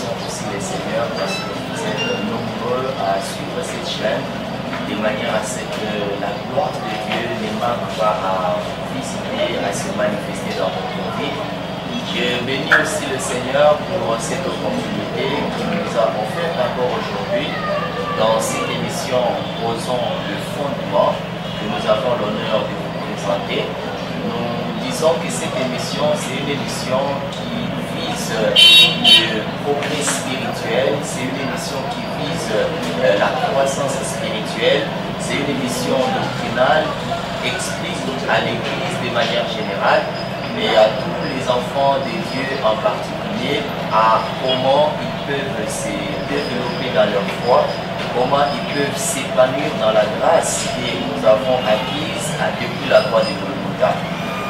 bénissons aussi les seigneurs parce que vous êtes nombreux à suivre cette chaîne de manière à ce que la gloire de Dieu ne manque pas à visiter, à se manifester dans votre vie. Je bénis aussi le Seigneur pour cette opportunité que nous avons faite encore aujourd'hui dans cette émission Posons le fondement que nous avons l'honneur de vous présenter. Nous disons que cette émission, c'est une émission qui vise le progrès spirituel, c'est une émission qui vise la croissance spirituelle, c'est une émission doctrinale qui explique à l'Église de manière générale, mais à tous les enfants de Dieu en particulier, à comment ils peuvent se développer dans leur foi, comment ils peuvent s'épanouir dans la grâce que nous avons acquise depuis la croix de Golgotha.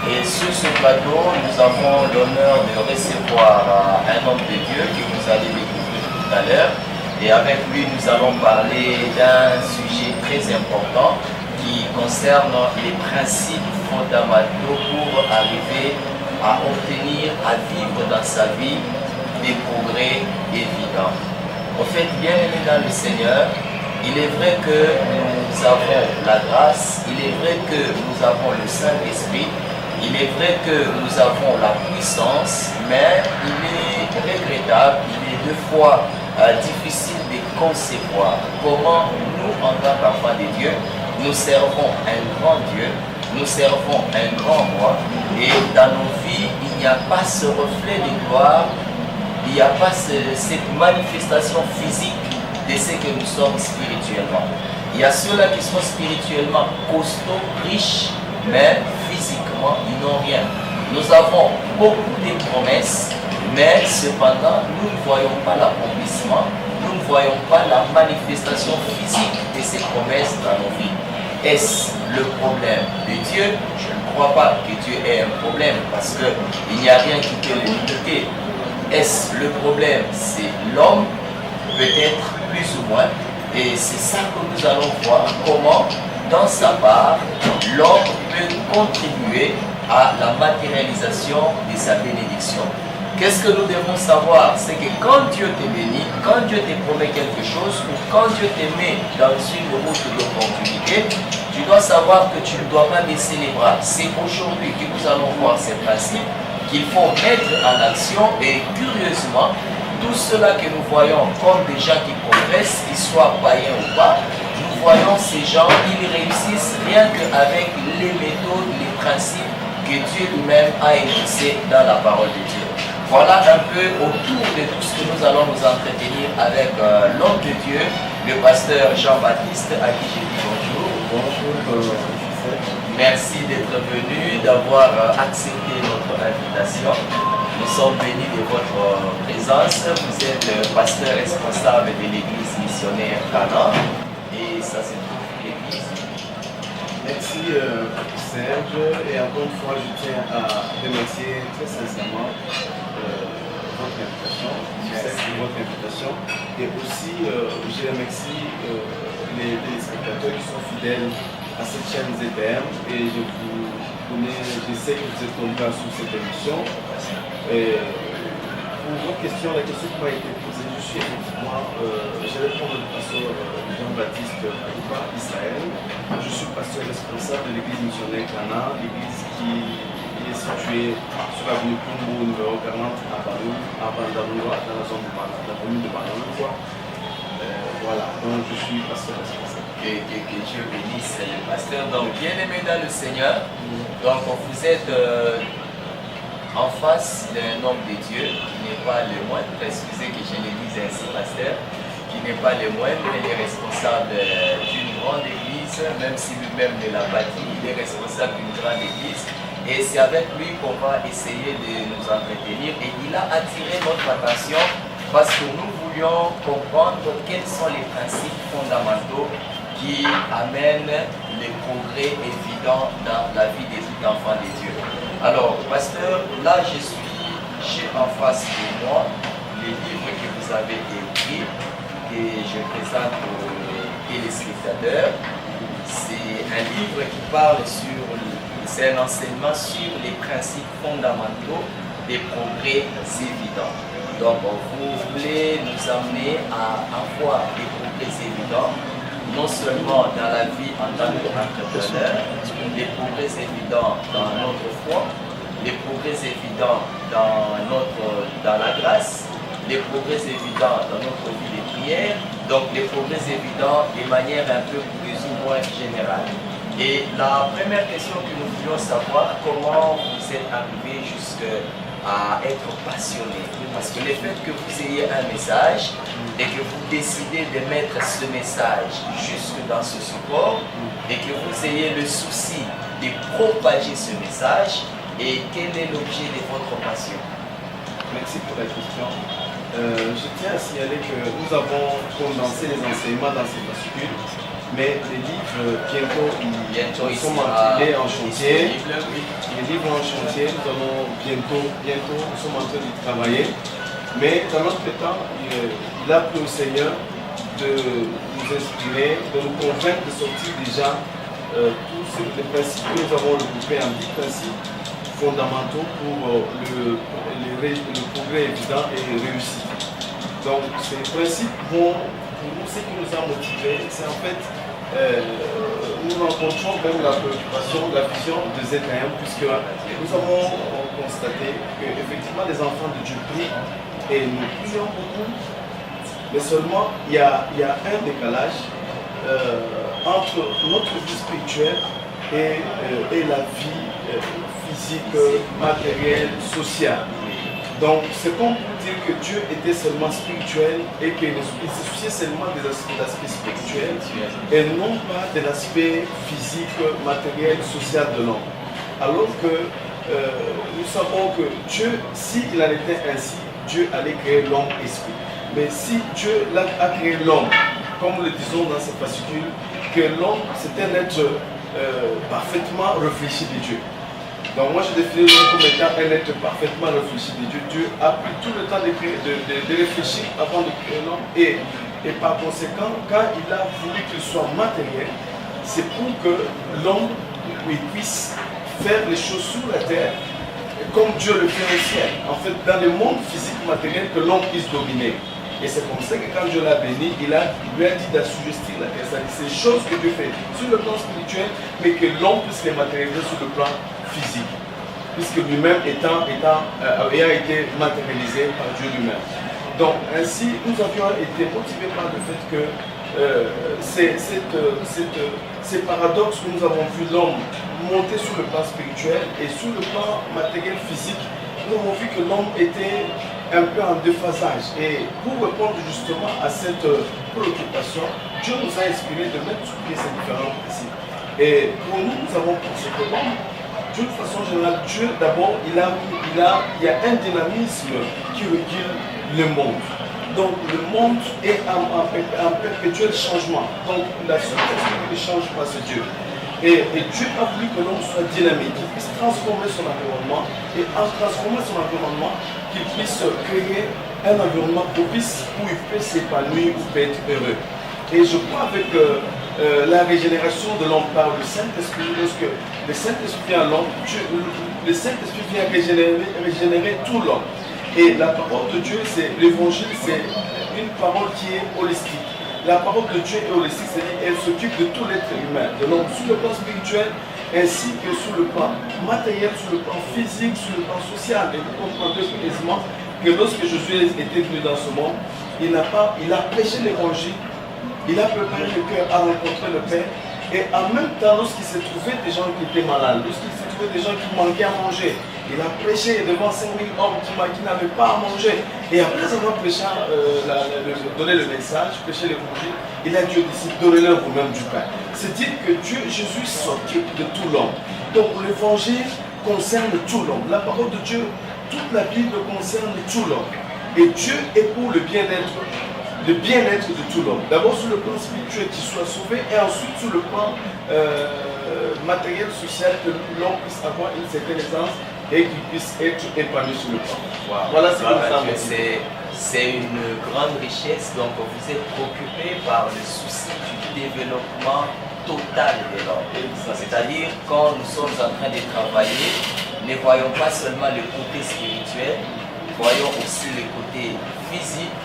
Et sur ce plateau, nous avons l'honneur de recevoir un homme de Dieu que vous allez découvrir tout à l'heure. Et avec lui, nous allons parler d'un sujet très important qui concerne les principes fondamentaux pour arriver à obtenir, à vivre dans sa vie des progrès évidents. En fait, bien aimé dans le Seigneur, il est vrai que nous avons la grâce, il est vrai que nous avons le Saint-Esprit, il est vrai que nous avons la puissance, mais il est regrettable, il est deux fois difficile de concevoir comment nous, en tant qu'enfants de Dieu, nous servons un grand Dieu, nous servons un grand roi, et dans nos vies, il n'y a pas ce reflet de gloire, il n'y a pas cette manifestation physique de ce que nous sommes spirituellement. Il y a ceux-là qui sont spirituellement costauds, riches, mais physiquement, ils n'ont rien. Nous avons beaucoup de promesses, mais cependant, nous ne voyons pas l'accomplissement, nous ne voyons pas la manifestation physique de ces promesses dans nos vies. Est-ce le problème de Dieu? Je ne crois pas que Dieu ait un problème parce qu'il n'y a rien qui peut le limiter. Est-ce le problème? C'est l'homme? Peut-être plus ou moins. Et c'est ça que nous allons voir, comment dans sa part, l'homme peut contribuer à la matérialisation de sa bénédiction. Qu'est-ce que nous devons savoir? C'est que quand Dieu te bénit, quand Dieu te promet quelque chose, ou quand Dieu te met dans une route d'opportunité, tu dois savoir que tu ne dois pas baisser les bras. C'est aujourd'hui que nous allons voir ces principes qu'il faut mettre en action, et curieusement, tout cela que nous voyons comme des gens qui progressent, qu'ils soient païens ou pas, nous voyons ces gens, ils réussissent rien qu'avec les méthodes, les principes que Dieu lui-même a énoncés dans la parole de Dieu. Voilà un peu autour de tout ce que nous allons nous entretenir avec l'homme de Dieu, le pasteur Jean-Baptiste, à qui je dis bonjour. Bonjour, merci d'être venu, d'avoir accepté notre invitation. Nous sommes bénis de votre présence. Vous êtes le pasteur responsable de l'église missionnaire Cana. Et ça, c'est toute l'église. Merci Serge, et encore une fois je tiens à remercier très sincèrement votre invitation, votre invitation, et aussi je remercie les téléspectateurs qui sont fidèles à cette chaîne ZPM, et je sais que vous êtes nombreux sur cette émission. Et pour votre question, la question qui m'a été posée, je suis effectivement, je réponds au pasteur Jean-Baptiste Adouba, Israël. Je suis pasteur responsable de l'église missionnaire Cana, l'église qui est située sur l'avenue Kumbu, numéro 40 à Bandanoua, dans la zone de la commune de Bandanoua. Voilà, donc je suis pasteur responsable. Que Dieu bénisse le pasteur. Donc, bien aimé dans le Seigneur, donc vous êtes en face d'un homme de Dieu qui n'est pas le moindre, excusez que je le dise ainsi, pasteur, qui n'est pas le moindre, il est responsable d'une grande église, même si lui-même ne l'a pas dit, il est responsable d'une grande église. Et c'est avec lui qu'on va essayer de nous entretenir. Et il a attiré notre attention parce que nous voulions comprendre quels sont les principes fondamentaux qui amènent les progrès évidents dans la vie des enfants de Dieu. Alors, pasteur, là j'ai en face de moi les livres que vous avez écrits et je présente aux téléspectateurs. C'est un livre qui parle c'est un enseignement sur les principes fondamentaux des progrès évidents. Donc vous voulez nous amener à avoir des progrès évidents, non seulement dans la vie en tant qu'entrepreneur, des progrès évidents dans notre foi, des progrès évidents dans la grâce, des progrès évidents dans notre vie de prière, donc des progrès évidents de manière un peu plus ou moins générale. Et la première question que nous voulions savoir, comment vous êtes arrivé jusqu'à être passionné? Parce que le fait que vous ayez un message et que vous décidez de mettre ce message jusque dans ce support et que vous ayez le souci de propager ce message, et quel est l'objet de votre passion? Merci pour la question. Je tiens à signaler que nous avons condensé les enseignements dans ces fascicules, mais les livres bientôt ils sont en chantier. Les livres en chantier, nous allons bientôt, nous sommes en train d'y travailler. Mais dans notre temps, il a plu au Seigneur de nous inspirer, de nous convaincre de sortir déjà tous les principes que nous avons regroupés en 10 principes fondamentaux pour le progrès évident et réussi. Donc ces principes vont, pour nous, ce qui nous a motivés, c'est en fait, nous rencontrons même la préoccupation, la vision de Zéchaïm, puisque nous avons constaté qu'effectivement les enfants de Dieu prient et nous prions beaucoup, mais seulement il y a un décalage entre notre vie spirituelle et la vie physique, matérielle, sociale. Donc c'est comme pour dire que Dieu était seulement spirituel et qu'il se souciait seulement de l'aspect spirituel et non pas de l'aspect physique, matériel, social de l'homme. Alors que nous savons que Dieu, s'il en était ainsi, Dieu allait créer l'homme esprit. Mais si Dieu a créé l'homme, comme nous le disons dans cette fascicule, que l'homme c'est un être parfaitement réfléchi de Dieu. Donc moi je définis l'homme comme étant un être parfaitement réfléchi de Dieu. Dieu a pris tout le temps de réfléchir avant de créer l'homme et par conséquent quand il a voulu qu'il soit matériel, c'est pour que l'homme puisse faire les choses sur la terre comme Dieu le fait au ciel. En fait dans le monde physique matériel que l'homme puisse dominer. Et c'est comme ça que quand Dieu l'a béni, il lui a dit d'assujettir la terre. C'est des choses que Dieu fait sur le plan spirituel, mais que l'homme puisse les matérialiser sur le plan physique. Puisque lui-même ayant été matérialisé par Dieu lui-même. Donc ainsi, nous avions été motivés par le fait que ces paradoxes que nous avons vu l'homme monter sur le plan spirituel et sur le plan matériel physique, nous avons vu que l'homme était un peu en déphasage. Et pour répondre justement à cette préoccupation, Dieu nous a inspiré de mettre sur pied ces différents principes. Et pour nous, nous avons pensé que l'homme, d'une façon générale, Dieu d'abord, il y a un dynamisme qui régule le monde. Donc le monde est en perpétuel changement. Donc la seule personne qui ne change pas, c'est Dieu. Et Dieu a voulu que l'homme soit dynamique, qu'il puisse transformer son environnement et en transformant son environnement, qu'il puisse créer un environnement propice où il peut s'épanouir, où il peut être heureux. Et je crois avec la régénération de l'homme par le Saint-Esprit, lorsque le Saint-Esprit vient à l'homme, le Saint-Esprit vient régénérer tout l'homme. Et la parole de Dieu, c'est l'évangile, c'est une parole qui est holistique. La parole de Dieu est holistique, c'est-à-dire qu'elle s'occupe de tout l'être humain, de l'homme sur le plan spirituel ainsi que sur le plan matériel, sur le plan physique, sur le plan social. Et vous comprendrez aisément que lorsque Jésus était venu dans ce monde, il a prêché l'évangile, il a préparé le cœur à rencontrer le Père. Et en même temps, lorsqu'il s'est trouvé des gens qui étaient malades, lorsqu'il s'est trouvé des gens qui manquaient à manger, il a prêché devant 5000 hommes qui n'avaient pas à manger. Et après avoir prêché, donné le message, prêché l'évangile, il a dit aux disciples, donnez-leur vous-même du pain. C'est dire que Jésus s'occupe de tout l'homme. Donc l'évangile concerne tout l'homme. La parole de Dieu, toute la Bible concerne tout l'homme. Et Dieu est pour le bien-être de tout l'homme. D'abord sur le plan spirituel, qu'il soit sauvé, et ensuite sur le plan matériel, social, que l'homme puisse avoir une certaine aisance et qu'il puisse être épanoui sur le plan. Wow. Voilà ce que nous avons. C'est une grande richesse, donc vous êtes préoccupé par le souci du développement total de l'homme. C'est-à-dire, quand nous sommes en train de travailler, ne voyons pas seulement le côté spirituel, voyons aussi les côtés physiques,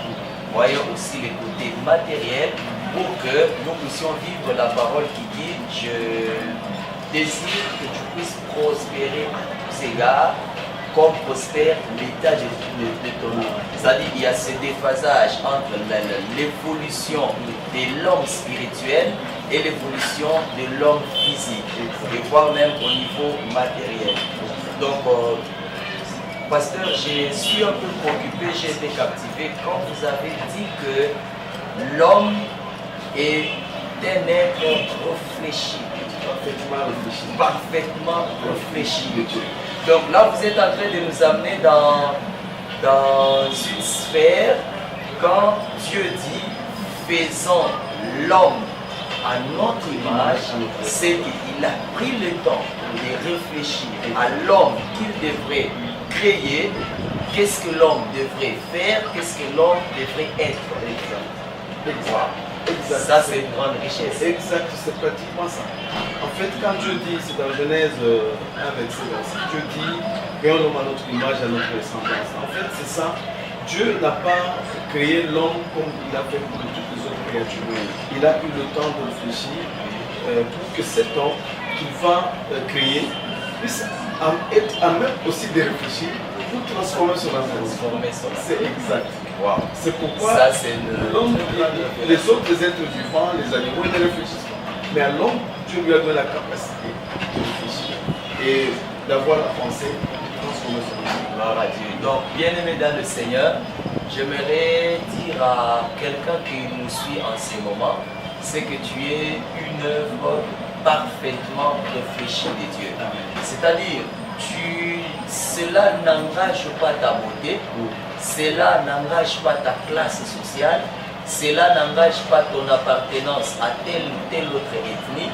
voyons aussi les côtés matériels, pour que nous puissions vivre la parole qui dit « Je désire que tu puisses prospérer à tous égards, comme prospère l'état de ton âme. » C'est-à-dire qu'il y a ce déphasage entre l'évolution de l'homme spirituel et l'évolution de l'homme physique, et voire même au niveau matériel. Donc, pasteur, je suis un peu préoccupé, j'ai été captivé quand vous avez dit que l'homme est un être réfléchi. Parfaitement réfléchi. Donc là, vous êtes en train de nous amener dans une sphère quand Dieu dit faisons l'homme à notre image, c'est qu'il a pris le temps de réfléchir à l'homme qu'il devrait créer, qu'est-ce que l'homme devrait faire, qu'est-ce que l'homme devrait être. Exact. Ça, c'est une grande richesse. Exact, c'est pratiquement ça. En fait, quand Dieu dit, c'est dans Genèse 1, verset 26, Dieu dit créons l'homme à notre image, à notre ressemblance. En fait, c'est ça. Dieu n'a pas créé l'homme comme il a fait pour toutes les autres créatures. Il a eu le temps de réfléchir pour que cet homme qu'il va créer puisse être à même aussi de réfléchir pour transformer son environnement. C'est exact. Wow. C'est pourquoi l'homme, les autres êtres vivants, les animaux, ils ne réfléchissent pas. Mais à l'homme, Dieu lui a donné la capacité de réfléchir et d'avoir la pensée de transformer son environnement. Gloire à Dieu. Donc, bien-aimé dans le Seigneur, j'aimerais dire à quelqu'un qui nous suit en ce moment, c'est que tu es une œuvre parfaitement réfléchie de Dieu. C'est-à-dire, cela n'engage pas ta beauté, cela n'engage pas ta classe sociale, cela n'engage pas ton appartenance à telle ou telle autre ethnie.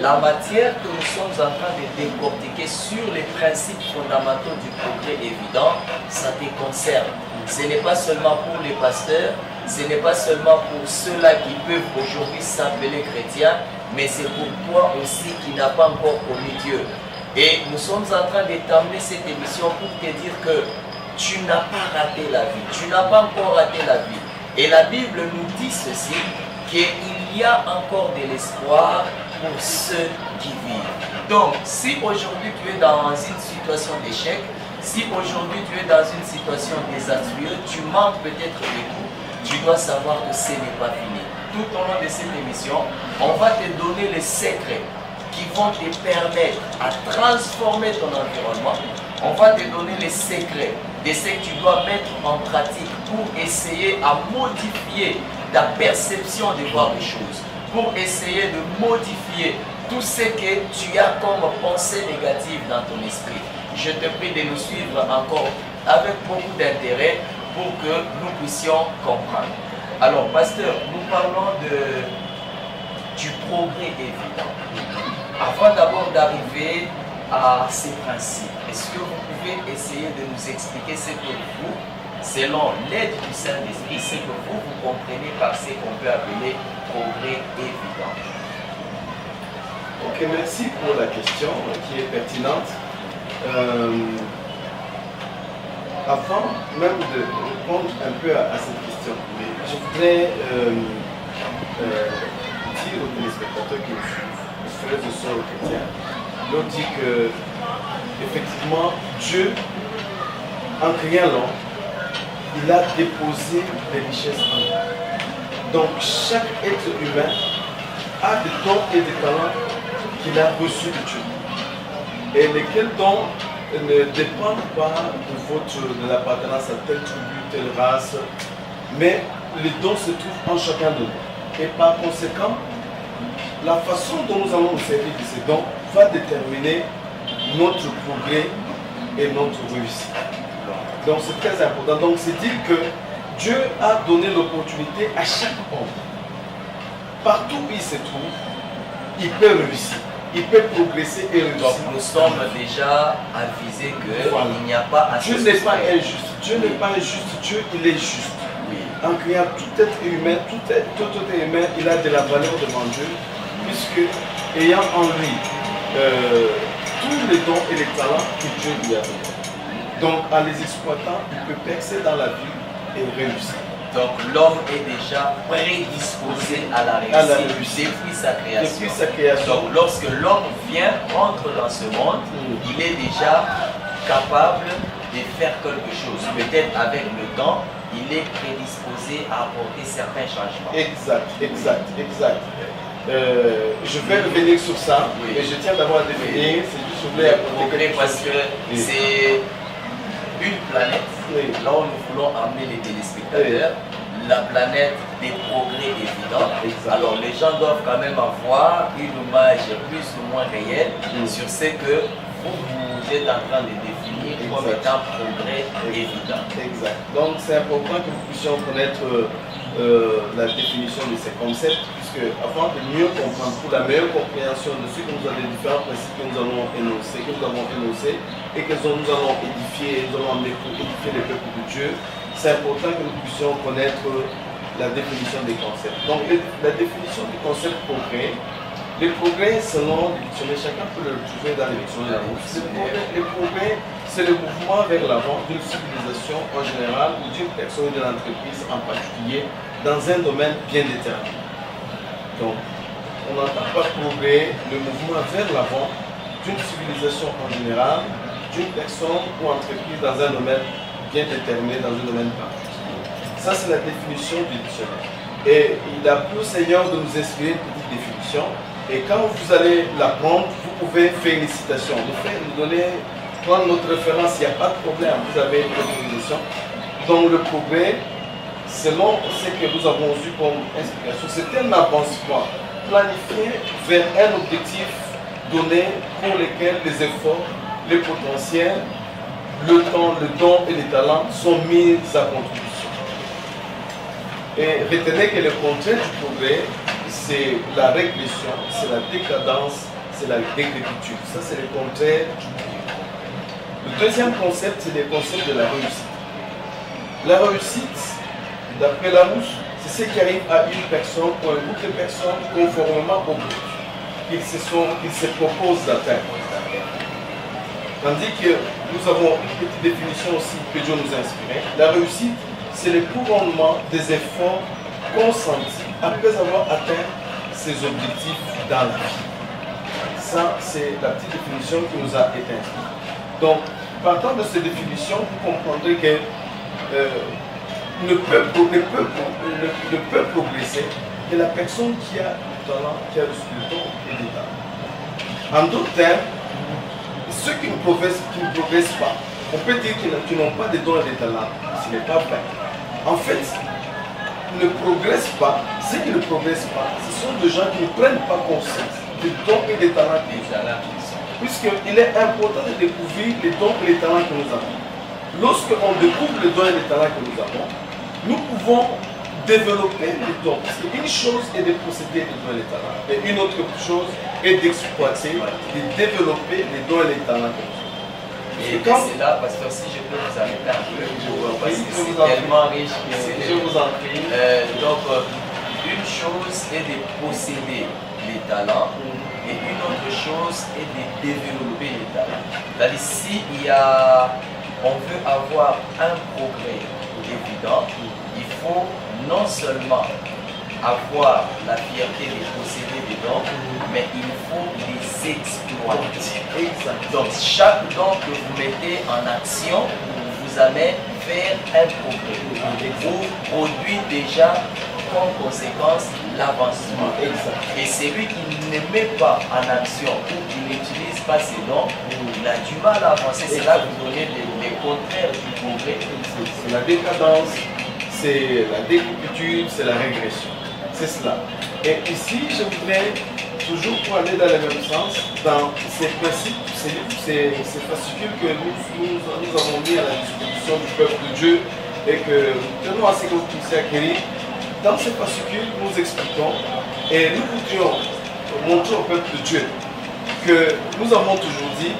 La matière que nous sommes en train de décortiquer sur les principes fondamentaux du progrès évident, ça te concerne. Ce n'est pas seulement pour les pasteurs, ce n'est pas seulement pour ceux-là qui peuvent aujourd'hui s'appeler chrétiens, mais c'est pour toi aussi qui n'as pas encore connu Dieu. Et nous sommes en train de t'amener cette émission pour te dire que tu n'as pas raté la vie, tu n'as pas encore raté la vie. Et la Bible nous dit ceci, qu'il y a encore de l'espoir pour ceux qui vivent. Donc, si aujourd'hui tu es dans une situation d'échec, si aujourd'hui tu es dans une situation désastreuse, tu manques peut-être de tout, tu dois savoir que ce n'est pas fini. Tout au long de cette émission, on va te donner les secrets qui vont te permettre à transformer ton environnement. On va te donner les secrets de ce que tu dois mettre en pratique pour essayer à modifier ta perception de voir les choses, pour essayer de modifier tout ce que tu as comme pensée négative dans ton esprit. Je te prie de nous suivre encore avec beaucoup d'intérêt pour que nous puissions comprendre. Alors, pasteur, nous parlons du progrès évident. Avant d'abord d'arriver à ces principes, est-ce que vous pouvez essayer de nous expliquer ce que vous, selon l'aide du Saint-Esprit, ce que vous comprenez par ce qu'on peut appeler progrès évident? Ok, merci pour la question qui est pertinente. Avant même de répondre un peu à cette question, je voudrais dire aux téléspectateurs qui nous suivent, les frères et sœurs chrétiens, leur dit que effectivement Dieu, en créant l'homme, il a déposé des richesses en nous. Donc chaque être humain a des dons et des talents qu'il a reçus de Dieu. Et lesquels dons ne dépendent pas de l'appartenance à telle tribu, telle race, mais les dons se trouvent en chacun de nous. Et par conséquent, la façon dont nous allons nous servir de ces dons va déterminer notre progrès et notre réussite. Donc c'est très important. Donc c'est dire que Dieu a donné l'opportunité à chaque homme. Partout où il se trouve, il peut réussir. Il peut progresser et réussir. Donc nous sommes déjà avisés qu'il voilà. n'y a pas à Dieu n'est pas injuste. Dieu n'est pas injuste. Dieu, il est juste. Oui. En créant tout être humain, tout être humain, il a de la valeur devant Dieu, puisque ayant en lui tous les dons et les talents que Dieu lui a donnés. Donc en les exploitant, il peut percer dans la vie et réussir. Donc l'homme est déjà prédisposé à la réussite depuis sa création. Depuis sa création. Donc lorsque l'homme rentre dans ce monde, il est déjà capable de faire quelque chose. Peut-être avec le temps, il est prédisposé à apporter certains changements. Exact. Je vais revenir sur ça, mais je tiens d'abord à définir, c'est juste je voulais apporter quelque parce que c'est une planète, là où nous voulons amener les téléspectateurs, la planète des progrès évidents. Alors les gens doivent quand même avoir une image plus ou moins réelle sur ce que vous êtes en train de définir comme étant progrès évident. Exact. Donc c'est important que nous puissions connaître la définition de ces concepts, puisque afin de mieux comprendre, pour la meilleure compréhension de ce que nous avons, les différents principes que nous allons énoncer, et que nous allons édifier, nous allons amener pour édifier les peuples de Dieu, c'est important que nous puissions connaître la définition des concepts. Donc la définition du concept progrès, les progrès selon les dictionnaires, chacun peut le trouver dans les dictionnaires. Les progrès, c'est le mouvement vers l'avant d'une civilisation en général ou d'une personne ou d'une entreprise en particulier dans un domaine bien déterminé. Donc, on n'entend pas progrès, le mouvement vers l'avant d'une civilisation en général, d'une personne ou entreprise dans un domaine bien déterminé, dans un domaine particulier. Ça, c'est la définition du dictionnaire. Et il a plu au Seigneur de nous inspirer une petite définition. Et quand vous allez l'apprendre, vous pouvez faire une citation. Nous donner, prendre notre référence, il n'y a pas de problème. Vous avez une autorisation. Donc le progrès, selon ce que nous avons eu comme inspiration, c'est un avancement planifié vers un objectif donné pour lequel les efforts, les potentiels, le temps, le don et les talents sont mis à contribution. Et retenez que le contraire du progrès, c'est la régression, c'est la décadence, c'est la décrépitude. Ça, c'est le contraire du progrès. Le deuxième concept, c'est le concept de la réussite. La réussite, d'après Larousse, c'est ce qui arrive à une personne ou un groupe de personnes conformément au but qu'ils se proposent d'atteindre. Tandis que nous avons une petite définition aussi que Dieu nous a inspirée. La réussite, c'est le couronnement des efforts consentis après avoir atteint ses objectifs dans la vie. Ça, c'est la petite définition qui nous a été inspirée. Donc, partant de cette définition, vous comprendrez que ne peut progresser que la personne qui a du talent, qui a le don et des talents. En d'autres termes, ceux qui ne progressent pas, on peut dire qu'ils n'ont pas de dons et des talents. Ce n'est pas vrai. En fait, ne progressent pas, ceux qui ne progressent pas, ce sont des gens qui ne prennent pas conscience des dons et des talents qu'ils ont. Puisqu'il est important de découvrir les dons et les talents que nous avons. Lorsqu'on découvre les dons et les talents que nous avons, nous pouvons développer les dons. Parce qu'une chose est de posséder les dons et les talents, et une autre chose est d'exploiter, de développer les dons et les talents que nous avons. Et c'est là, pasteur, si je peux vous arrêter un peu, parce que c'est tellement riche. Je vous en prie. Donc, une chose est de posséder les talents, et une autre chose est de développer les talents. C'est-à-dire, si on veut avoir un progrès évident, il faut non seulement avoir la fierté de posséder des dons, mais il faut les exploiter. Donc chaque don que vous mettez en action vous amène vers un progrès. Vous produit déjà comme conséquence l'avancement. Et celui qui ne met pas en action ou qui n'utilise pas ses dons, il a du mal à avancer. C'est là que vous donnez les contraires du progrès. C'est la décadence, c'est la décrépitude, c'est la régression. C'est cela. Et ici, je voudrais toujours pour aller dans le même sens, dans ces principes, ces fascicules que nous avons mis à la disposition du peuple de Dieu et que nous tenons à ce que vous puissiez acquérir. Dans ces fascicules, nous expliquons et nous voudrions montrer au peuple de Dieu que nous avons toujours dit,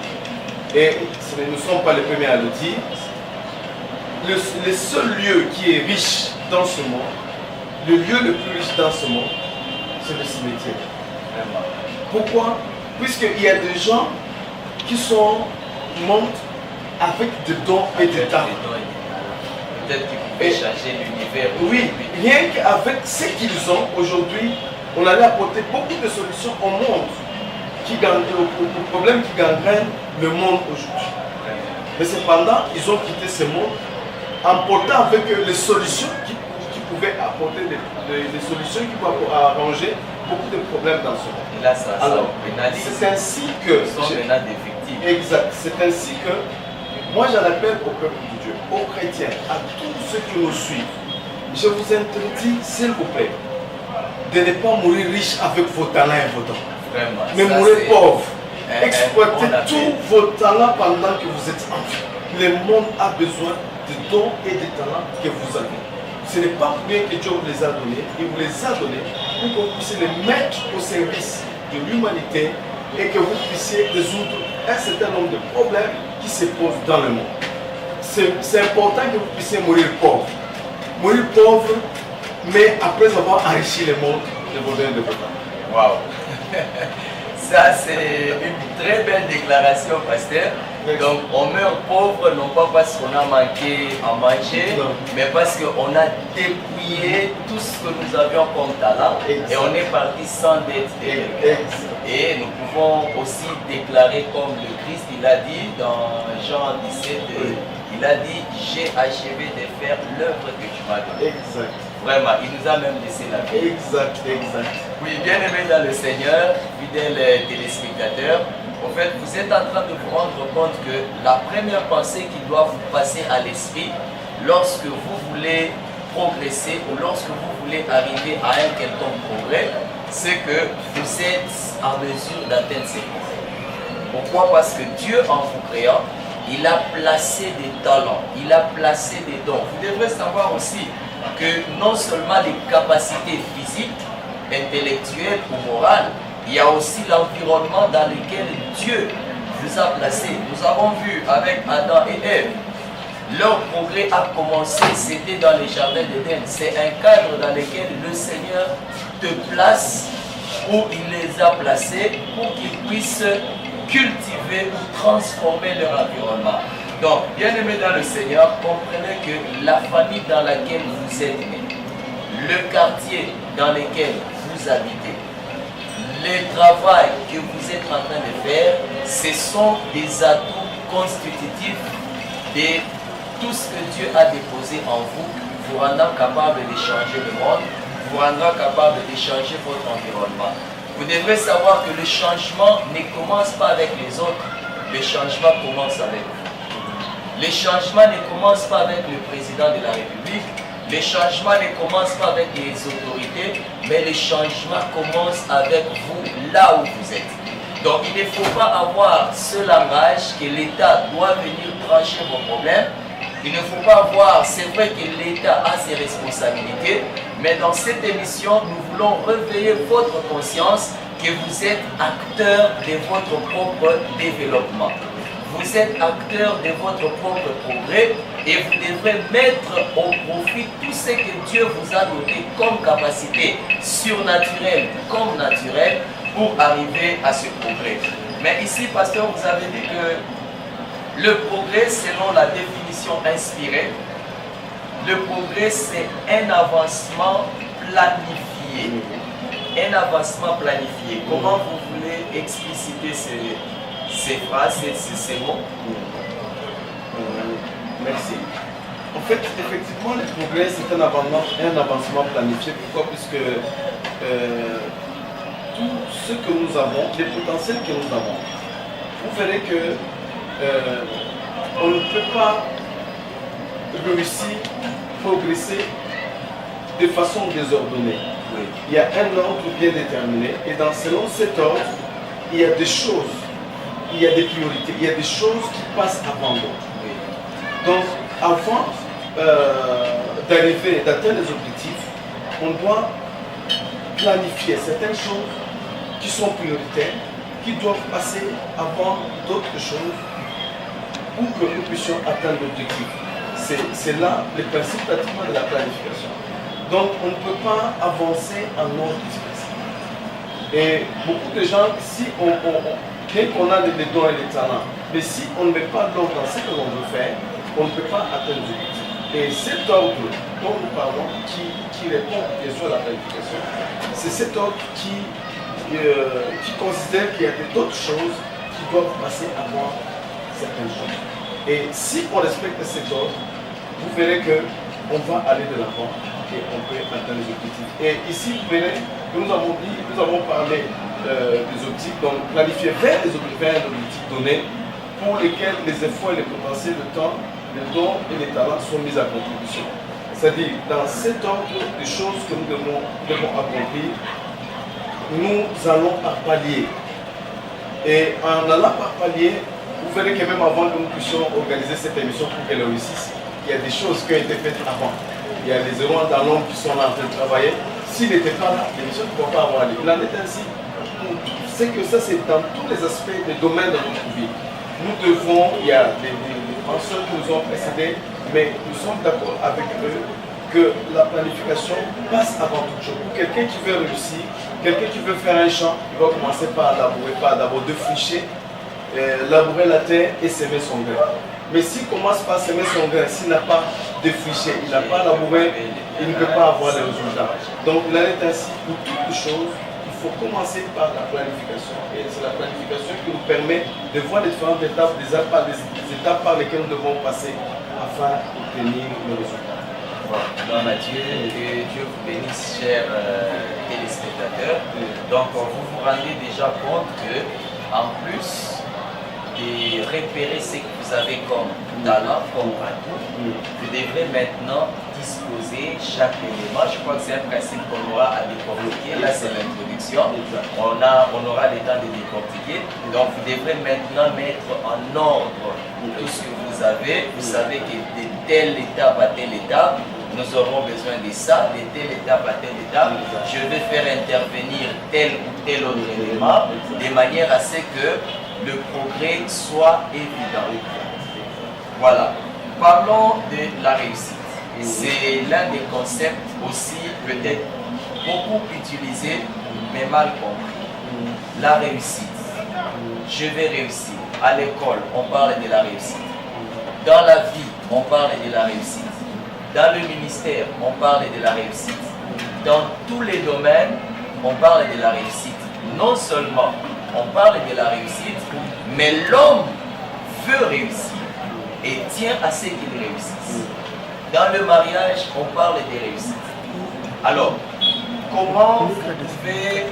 et nous ne sommes pas les premiers à le dire, le seul lieu qui est riche dans ce monde, le lieu le plus riche dans ce monde, c'est le cimetière. Pourquoi? Puisqu'il y a des gens qui sont morts avec des dons et des talents. Peut-être qu'ils pouvaient changer l'univers. Oui, rien qu'avec ce qu'ils ont aujourd'hui, on allait apporter beaucoup de solutions au monde, aux problèmes qui gangrènent le monde aujourd'hui. Mais cependant, ils ont quitté ce monde en portant avec eux les solutions qui pouvaient apporter des solutions qui pouvaient arranger beaucoup de problèmes dans ce monde. Et là, ça alors, c'est ainsi que... Exact. C'est ainsi que moi j'en appelle au peuple de Dieu, aux chrétiens, à tous ceux qui nous suivent. Je vous interdis, s'il vous plaît, de ne pas mourir riche avec vos talents et vos dons. Vraiment, mais mourir pauvre. Exploitez tous vos talents pendant que vous êtes enfant. Le monde a besoin de dons et de talents que vous avez. Ce n'est pas bien que Dieu vous les a donnés, il vous les a donnés pour que vous puissiez les mettre au service de l'humanité et que vous puissiez résoudre un certain nombre de problèmes qui se posent dans le monde. C'est important que vous puissiez mourir pauvre. Mourir pauvre, mais après avoir enrichi le monde de vos dons et de vos talents. Waouh! Ça, c'est une très belle déclaration, pasteur. Donc, on meurt pauvre, non pas parce qu'on a manqué à manger, mais parce qu'on a dépouillé tout ce que nous avions comme talent et on est parti sans dette. Et nous pouvons aussi déclarer comme le Christ, il a dit dans Jean 17, il a dit, j'ai achevé de faire l'œuvre que tu m'as donnée. Exact. Vraiment, il nous a même laissé la vie. Exact. Oui, bien aimé dans le Seigneur, fidèles téléspectateurs, en fait, vous êtes en train de vous rendre compte que la première pensée qui doit vous passer à l'esprit lorsque vous voulez progresser ou lorsque vous voulez arriver à un quelconque progrès, c'est que vous êtes en mesure d'atteindre ces progrès. Pourquoi? Parce que Dieu, en vous créant, il a placé des talents, il a placé des dons. Vous devrez savoir aussi que non seulement les capacités physiques, intellectuelles ou morales, il y a aussi l'environnement dans lequel Dieu vous a placé. Nous avons vu avec Adam et Ève, leur progrès a commencé, c'était dans les jardins d'Éden. C'est un cadre dans lequel le Seigneur te place, où il les a placés pour qu'ils puissent cultiver ou transformer leur environnement. Donc, bien aimés dans le Seigneur, comprenez que la famille dans laquelle vous êtes nés, le quartier dans lequel vous habitez, le travail que vous êtes en train de faire, ce sont des atouts constitutifs de tout ce que Dieu a déposé en vous, vous rendant capable de changer le monde, vous rendant capable de changer votre environnement. Vous devrez savoir que le changement ne commence pas avec les autres, le changement commence avec vous. Le changement ne commence pas avec le président de la République, le changement ne commence pas avec les autorités, mais le changement commence avec vous, là où vous êtes. Donc il ne faut pas avoir ce langage que l'État doit venir trancher vos problèmes. Il ne faut pas voir, c'est vrai que l'État a ses responsabilités, mais dans cette émission, nous voulons réveiller votre conscience que vous êtes acteur de votre propre développement. Vous êtes acteur de votre propre progrès et vous devrez mettre au profit tout ce que Dieu vous a donné comme capacité surnaturelle comme naturelle pour arriver à ce progrès. Mais ici, pasteur, vous avez dit que le progrès, selon la définition inspirée, le progrès, c'est un avancement planifié. Un avancement planifié. Comment vous voulez expliciter ces phrases, ces mots? Merci. En fait, effectivement, le progrès, c'est un avancement planifié. Pourquoi? Puisque tout ce que nous avons, les potentiels que nous avons, vous verrez que on ne peut pas réussir, progresser de façon désordonnée. Oui. Il y a un ordre bien déterminé et selon cet ordre, il y a des choses, il y a des priorités, il y a des choses qui passent avant d'autres. Oui. Donc, avant d'atteindre les objectifs, on doit planifier certaines choses qui sont prioritaires, qui doivent passer avant d'autres choses pour que nous puissions atteindre l'objectif. C'est là le principe pratiquement de la planification. Donc on ne peut pas avancer en ordre dispersé. Et beaucoup de gens, si dès qu'on a les dons et les talents, mais si on ne met pas l'ordre dans ce que l'on veut faire, on ne peut pas atteindre les objectifs. Et cet ordre dont nous parlons, qui répond bien sûr à la planification, c'est cet ordre qui considère qu'il y a d'autres choses qui doivent passer avant certaines choses. Et si on respecte cet ordre, vous verrez qu'on va aller de l'avant et on peut atteindre les objectifs. Et ici, vous verrez que nous avons parlé des objectifs, donc planifier vers un objectif donné pour lesquels les efforts et les potentiels, le temps, les dons et les talents sont mis à contribution. C'est-à-dire, dans cet ordre des choses que nous devons accomplir, nous allons par palier. Et en allant par palier, vous verrez que même avant que nous puissions organiser cette émission pour qu'elle réussisse, il y a des choses qui ont été faites avant. Il y a les héros dans l'ombre qui sont là en train de travailler. S'il n'était pas là, l'émission ne pourrait pas avoir lieu. Il en est ainsi. C'est que ça, c'est dans tous les aspects, des domaines de notre vie. Nous devons, il y a des penseurs qui nous ont précédés, mais nous sommes d'accord avec eux que la planification passe avant toute chose. Pour quelqu'un qui veut réussir, quelqu'un qui veut faire un champ, il va commencer par labourer, par d'abord défricher, labourer la terre et s'aimer son grain. Mais s'il commence par s'aimer son grain, s'il n'a pas défriché, il n'a pas labouré, il ne peut pas avoir les résultats. Donc il en est ainsi pour toutes les choses. Il faut commencer par la planification. Et c'est la planification qui nous permet de voir les différentes étapes, les étapes par lesquelles nous devons passer afin d'obtenir le résultat. Bon, Mathieu, que Dieu vous bénisse, chers téléspectateurs. Donc, vous vous rendez déjà compte que, en plus de repérer ce que vous avez comme talent, comme atout, vous devrez maintenant disposer chaque élément. Je crois que c'est un principe qu'on aura à décortiquer. Là, c'est l'introduction. On aura le temps de décortiquer. Donc, vous devrez maintenant mettre en ordre tout ce que vous avez. Vous savez que de telle étape à telle étape, nous aurons besoin de ça, de telle étape à telle étape. Je vais faire intervenir tel ou tel autre élément de manière à ce que le progrès soit évident. Voilà. Parlons de la réussite. C'est l'un des concepts aussi peut-être beaucoup utilisé mais mal compris. La réussite. Je vais réussir. À l'école, on parle de la réussite. Dans la vie, on parle de la réussite. Dans le ministère, on parle de la réussite. Dans tous les domaines, on parle de la réussite. Non seulement on parle de la réussite, mais l'homme veut réussir et tient à ce qu'il réussisse. Dans le mariage, on parle de réussite. Alors, comment vous pouvez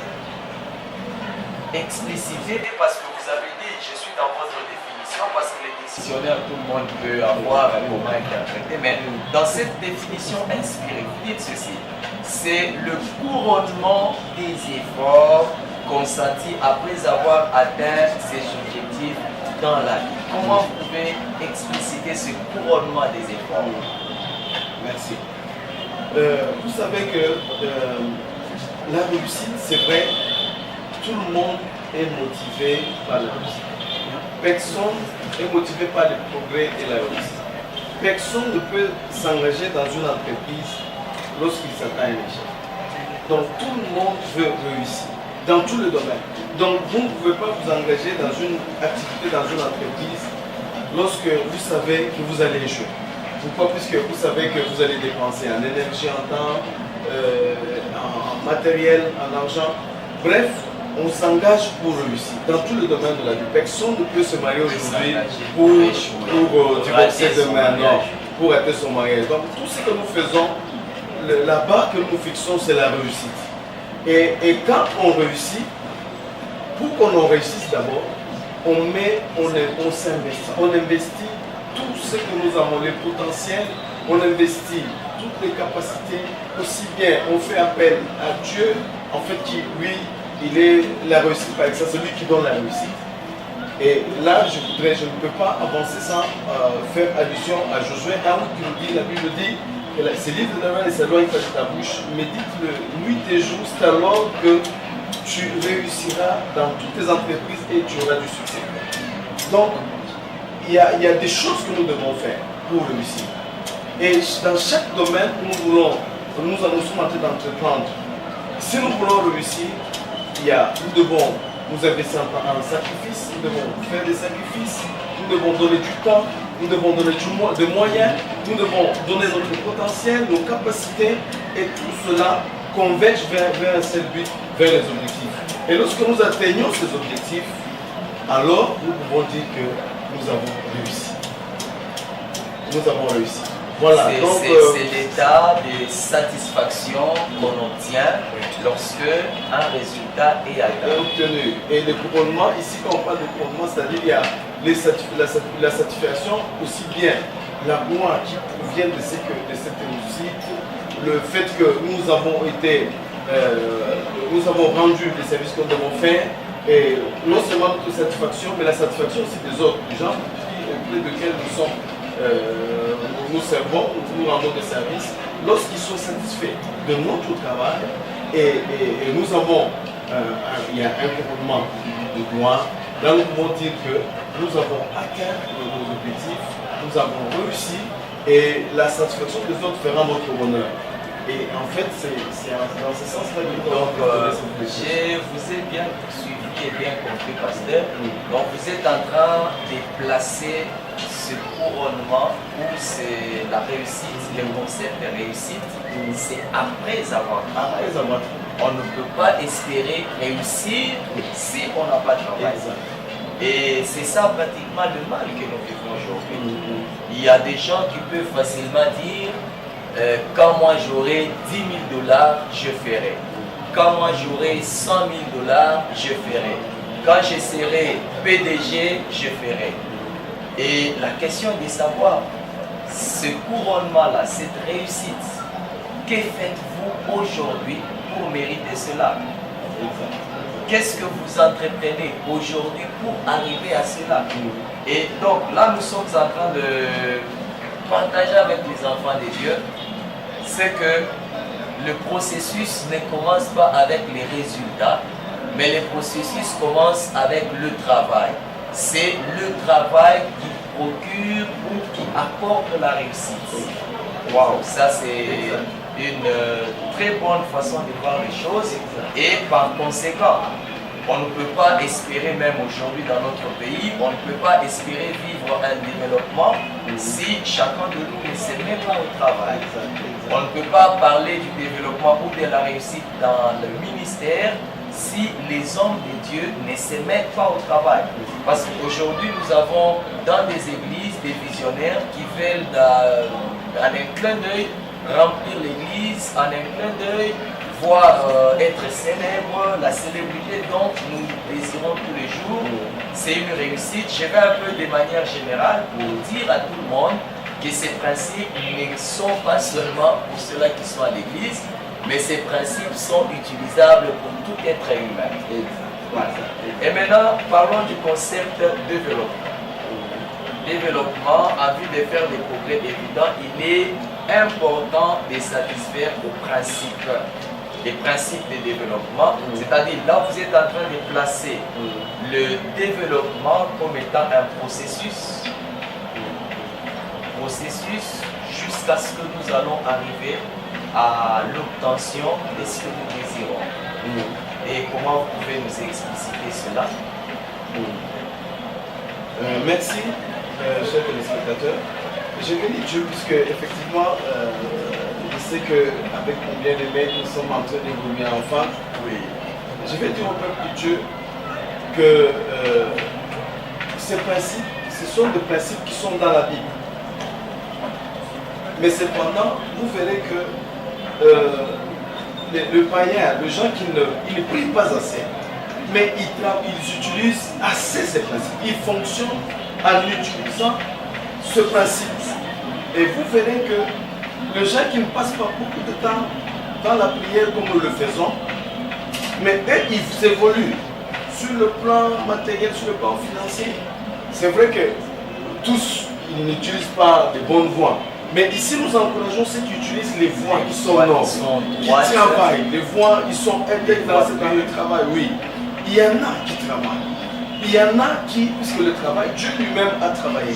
expliciter, parce que vous avez dit, je suis dans votre définition, parce que les dictionnaires, tout le monde peut avoir comment interpréter, mais dans cette définition inspirée, vous dites ceci, c'est le couronnement des efforts consentis après avoir atteint ses objectifs dans la vie. Comment vous pouvez expliciter ce couronnement des efforts? Merci. Vous savez que la réussite, c'est vrai, tout le monde est motivé par la réussite. Personne n'est motivé par le progrès et la réussite. Personne ne peut s'engager dans une entreprise lorsqu'il s'attend à un échec. Donc tout le monde veut réussir dans tous les domaines. Donc vous ne pouvez pas vous engager dans une activité, dans une entreprise lorsque vous savez que vous allez échouer. Pourquoi? Puisque vous savez que vous allez dépenser en énergie, en temps, en matériel, en argent. Bref, on s'engage pour réussir dans tous les domaines de la vie. Personne ne peut se marier aujourd'hui pour divorcer demain, non, pour rater son mariage. Donc tout ce que nous faisons, la barre que nous fixons, c'est la réussite. Et quand on réussit, pour qu'on en réussisse d'abord, on s'investit. On investit tout ce que nous avons, les potentiels, on investit toutes les capacités, aussi bien on fait appel à Dieu, en fait, qui, lui, il est la réussite par exemple, c'est lui qui donne la réussite. Et là, je ne peux pas avancer sans faire allusion à Josué 1 qui nous dit, la Bible dit, c'est livre de la main et sa loi est faite ta bouche, médite-le nuit et jour, c'est alors que tu réussiras dans toutes tes entreprises et tu auras du succès. Donc, il y a des choses que nous devons faire pour réussir. Et dans chaque domaine où nous sommes en train d'entreprendre, si nous voulons réussir, nous devons nous investissons en sacrifice, nous devons faire des sacrifices, nous devons donner du temps, nous devons donner des moyens, nous devons donner notre potentiel, nos capacités, et tout cela converge vers un seul but, vers les objectifs. Et lorsque nous atteignons ces objectifs, alors nous pouvons dire que nous avons réussi. Nous avons réussi. Voilà. C'est l'état de satisfaction qu'on obtient lorsque un résultat est atteint. Obtenu. Et le couronnement, ici quand on parle de couronnement, c'est-à-dire il y a la satisfaction, aussi bien la gloire qui provient de cette réussite, le fait que nous avons rendu les services que nous devons faire, et non seulement notre satisfaction, mais la satisfaction aussi des autres, des gens auprès desquels nous servons, nous rendons des services, lorsqu'ils sont satisfaits de notre travail, et nous avons, il y a un couronnement de gloire, là nous pouvons dire que nous avons atteint nos objectifs, nous avons réussi, et la satisfaction des autres fera notre bonheur. Et en fait, c'est dans ce sens-là que nous donc, je vous ai bien suivi et bien compris, pasteur. Donc, vous êtes en train de placer ce couronnement où c'est la réussite, le concept de réussite, c'est après avoir travaillé. On ne peut pas espérer réussir si on n'a pas travaillé. Et c'est ça pratiquement le mal que nous vivons aujourd'hui. Il y a des gens qui peuvent facilement dire quand moi j'aurai 10 000 $, je ferai. Quand moi j'aurai 100 000 $, je ferai. Quand je serai PDG, je ferai. Et la question est de savoir, ce couronnement-là, cette réussite, que faites-vous aujourd'hui pour mériter cela? Qu'est-ce que vous entreprenez aujourd'hui pour arriver à cela? Et donc là, nous sommes en train de partager avec les enfants de Dieu, c'est que le processus ne commence pas avec les résultats, mais le processus commence avec le travail. C'est le travail qui procure ou qui apporte la réussite. Waouh, ça c'est une très bonne façon de voir les choses, et par conséquent, on ne peut pas espérer, même aujourd'hui dans notre pays, on ne peut pas espérer vivre un développement si chacun de nous ne se met pas au travail. On ne peut pas parler du développement ou de la réussite dans le ministère si les hommes de Dieu ne se mettent pas au travail. Parce qu'aujourd'hui, nous avons dans des églises des visionnaires qui veulent, en un clin d'œil, remplir l'église, en un clin d'œil, voir être célèbre, la célébrité dont nous désirons tous les jours. C'est une réussite. Je vais un peu de manière générale pour dire à tout le monde que ces principes ne sont pas seulement pour ceux-là qui sont à l'église, mais ces principes sont utilisables pour tout être humain. Voilà. Et maintenant, parlons du concept développement. Développement, en vue de faire des progrès évidents, il est important de satisfaire aux principes. Les principes de développement, c'est-à-dire là vous êtes en train de placer le développement comme étant un processus jusqu'à ce que nous allons arriver à l'obtention de ce que nous désirons. Et comment vous pouvez nous expliciter cela? Merci, chers téléspectateurs. Je bénis Dieu puisque effectivement, je sais qu'avec mon bien-aimé, nous sommes en train d'évoluer enfin. Oui. Je vais dire au peuple de Dieu que ces principes, ce sont des principes qui sont dans la Bible. Mais cependant, vous verrez que le païen, les gens qui ne prient pas assez, mais ils utilisent assez ces principes. Ils fonctionnent en utilisant ce principe. Et vous verrez que les gens qui ne passent pas beaucoup de temps dans la prière comme nous le faisons, mais eux, ils évoluent sur le plan matériel, sur le plan financier. C'est vrai que tous, ils n'utilisent pas les bonnes voies. Mais ici, nous encourageons ceux qui utilisent les voies qui sont nobles, qui travaillent. Les voies, ils sont intègres dans le travail, oui. Il y en a qui travaillent. Il y en a qui, puisque le travail, Dieu lui-même a travaillé.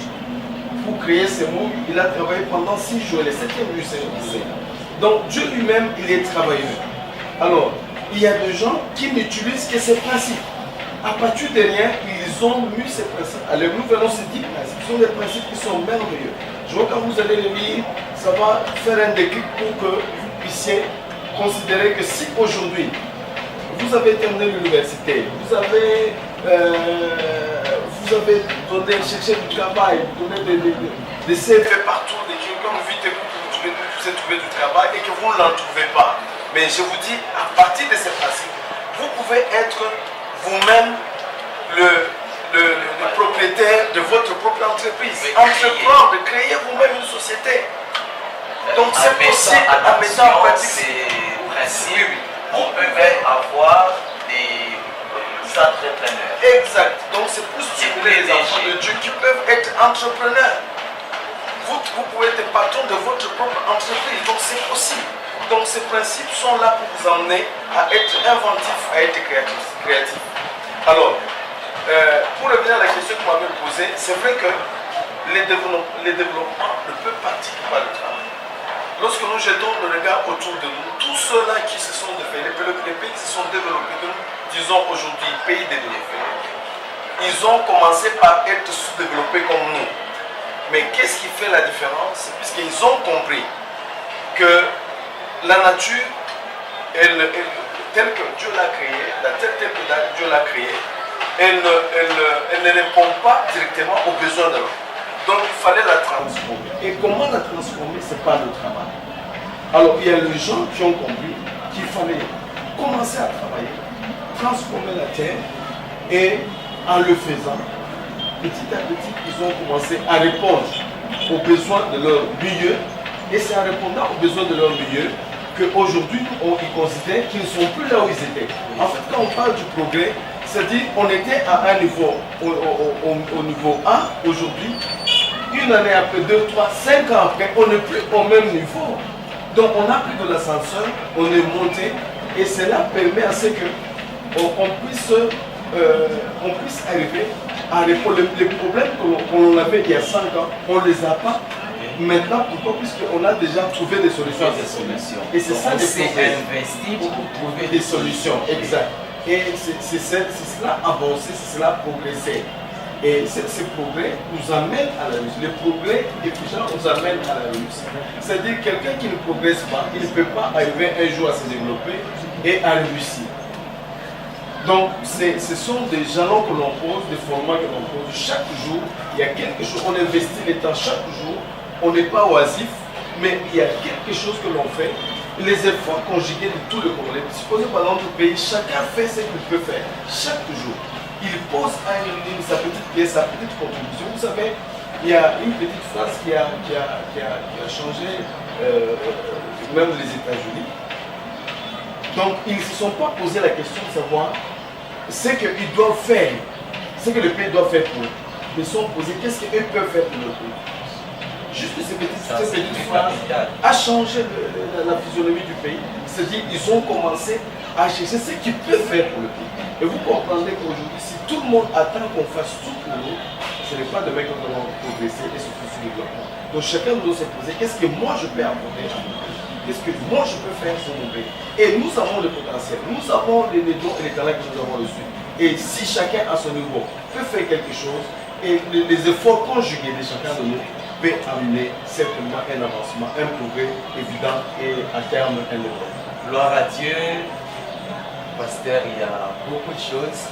Pour créer ces mots, il a travaillé pendant 6 jours, le 7e jour, c'est. Donc Dieu lui-même, il est travailleur. Alors, il y a des gens qui n'utilisent que ces principes. À partir de rien, ils ont mis ces principes. Alors nous venons ces 10 principes. Ce sont des principes qui sont merveilleux. Je vois quand vous allez les lire, ça va faire un déclic pour que vous puissiez considérer que si aujourd'hui vous avez terminé l'université, vous avez donné, cherché du travail, vous donnez des CV partout, des gens comme vite vous avez trouvé du travail et que vous ne l'en trouvez pas. Mais je vous dis, à partir de ces principes, vous pouvez être vous-même le propriétaire de votre propre entreprise. Entreprendre, de créer vous-même une société. Donc c'est possible en mettant en pratique ces principes. On peut avoir des entrepreneurs. Exact. Donc c'est pour stimuler les enfants de Dieu qui peuvent être entrepreneurs. Vous pouvez être patron de votre propre entreprise. Donc c'est possible. Donc ces principes sont là pour vous emmener à être inventif, à être créatif. Alors, pour revenir à la question que vous m'avez posée, c'est vrai que les développements ne peuvent partir par le travail. Lorsque nous jetons le regard autour de nous, tous ceux-là qui se sont développés, les pays qui se sont développés, que nous disons aujourd'hui pays développés, ils ont commencé par être sous-développés comme nous. Mais qu'est-ce qui fait la différence? Puisqu'ils ont compris que la nature, telle que Dieu l'a créée, telle que Dieu l'a créée, elle ne répond pas directement aux besoins de l'homme. Donc il fallait la transformer. Et comment la transformer? C'est pas le travail. Alors il y a les gens qui ont compris qu'il fallait commencer à travailler, transformer la terre, et en le faisant, petit à petit, ils ont commencé à répondre aux besoins de leur milieu. Et c'est en répondant aux besoins de leur milieu qu'aujourd'hui, ils considèrent qu'ils ne sont plus là où ils étaient. En fait, quand on parle du progrès, c'est-à-dire qu'on était à un niveau, au niveau A, aujourd'hui, une année après, 2, 3, 5 ans après, on n'est plus au même niveau. Donc on a pris de l'ascenseur, on est monté, et cela permet à ce qu'on puisse arriver à répondre. Les problèmes qu'on avait il y a 5 ans, on ne les a pas. Maintenant, pourquoi? Puisqu'on a déjà trouvé des solutions. Et c'est ça, investi pour trouver des solutions. Exact. Et c'est cela avancer, c'est cela progresser. Et ces progrès nous amènent à la réussite. Les progrès efficients nous amènent à la réussite. C'est-à-dire quelqu'un qui ne progresse pas, il ne peut pas arriver un jour à se développer et à réussir. Donc, ce sont des jalons que l'on pose, des formats que l'on pose. Chaque jour, il y a quelque chose, on investit le temps chaque jour. On n'est pas oisif, mais il y a quelque chose que l'on fait. Les efforts conjugués de tout le Congolais. Supposez par exemple le pays, chacun fait ce qu'il peut faire chaque jour. Il pose sa petite pièce, sa petite contribution. Vous savez, il y a une petite phrase qui a changé même les États-Unis. Donc, ils ne se sont pas posé la question de savoir ce qu'ils doivent faire, ce que le pays doit faire pour eux. Ils se sont posés qu'est-ce qu'ils peuvent faire pour le pays. Juste ces petites phrases a changé la physionomie du pays. C'est-à-dire qu'ils ont commencé à chercher ce qu'ils peuvent faire pour le pays. Et vous comprendrez qu'aujourd'hui, si tout le monde attend qu'on fasse tout pour nous, ce n'est pas demain que nous allons progresser et se développer. Donc chacun doit se poser qu'est-ce que moi je peux apporter à mon pays? Qu'est-ce que moi je peux faire sur mon pays? Et nous avons le potentiel, nous avons les dons et les talents que nous avons reçus. Et si chacun à son niveau peut faire quelque chose, et les efforts conjugués de chacun de nous peut amener certainement un avancement, un progrès évident et à terme un développement. Gloire à Dieu, pasteur, il y a beaucoup de choses.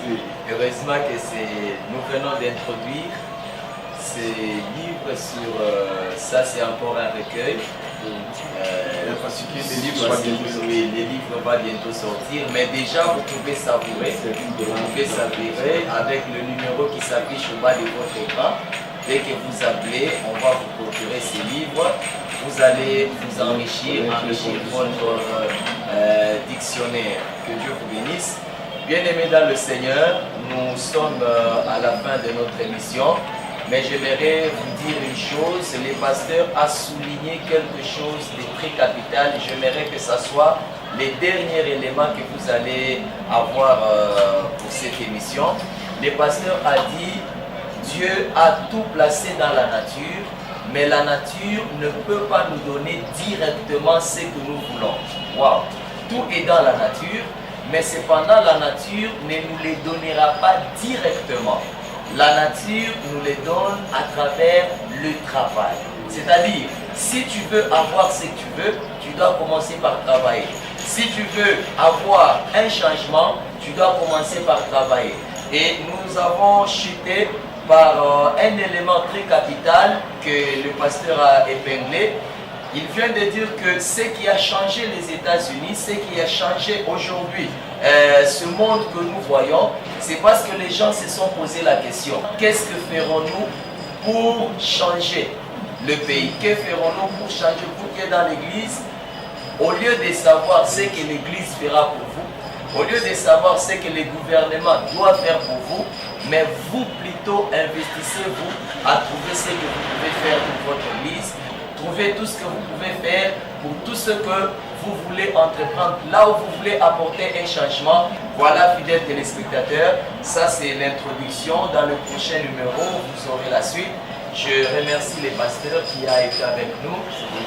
Heureusement que nous venons d'introduire ces livres sur ça, c'est encore un recueil. Les livres vont bientôt sortir, mais déjà vous pouvez savourer, avec le numéro qui s'affiche au bas de votre écran. Dès que vous appelez, on va vous procurer ces livres. Vous allez vous enrichir votre dictionnaire. Que Dieu vous bénisse. Bien-aimés dans le Seigneur, nous sommes à la fin de notre émission. Mais j'aimerais vous dire une chose, le pasteur a souligné quelque chose de très capital. J'aimerais que ce soit les derniers éléments que vous allez avoir pour cette émission. Le pasteur a dit, Dieu a tout placé dans la nature, mais la nature ne peut pas nous donner directement ce que nous voulons. Wow. Tout est dans la nature, mais cependant la nature ne nous les donnera pas directement. La nature nous les donne à travers le travail. C'est-à-dire, si tu veux avoir ce que tu veux, tu dois commencer par travailler. Si tu veux avoir un changement, tu dois commencer par travailler. Et nous avons chuté par un élément très capital que le pasteur a épinglé. Il vient de dire que ce qui a changé les États-Unis, ce qui a changé aujourd'hui ce monde que nous voyons, c'est parce que les gens se sont posé la question, qu'est-ce que ferons-nous pour changer le pays? Que ferons-nous pour changer, pour que dans l'église, au lieu de savoir ce que l'église fera pour vous, au lieu de savoir ce que le gouvernement doit faire pour vous, mais vous plutôt investissez-vous à trouver ce que vous pouvez faire pour votre église, trouvez tout ce que vous pouvez faire pour tout ce que vous voulez entreprendre, là où vous voulez apporter un changement. Voilà, fidèles téléspectateurs, ça c'est l'introduction. Dans le prochain numéro, vous aurez la suite. Je remercie les pasteurs qui ont été avec nous.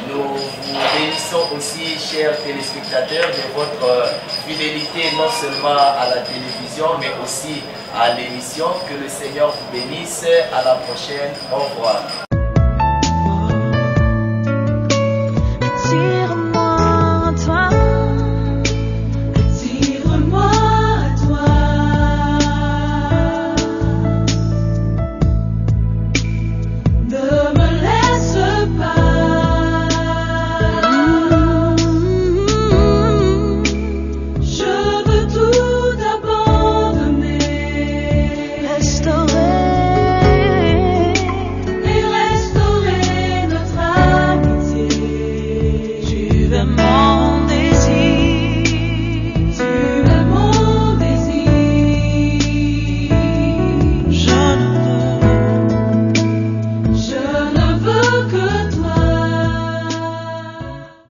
Nous vous bénissons aussi, chers téléspectateurs, de votre fidélité non seulement à la télévision, mais aussi à l'émission. Que le Seigneur vous bénisse. À la prochaine. Au revoir.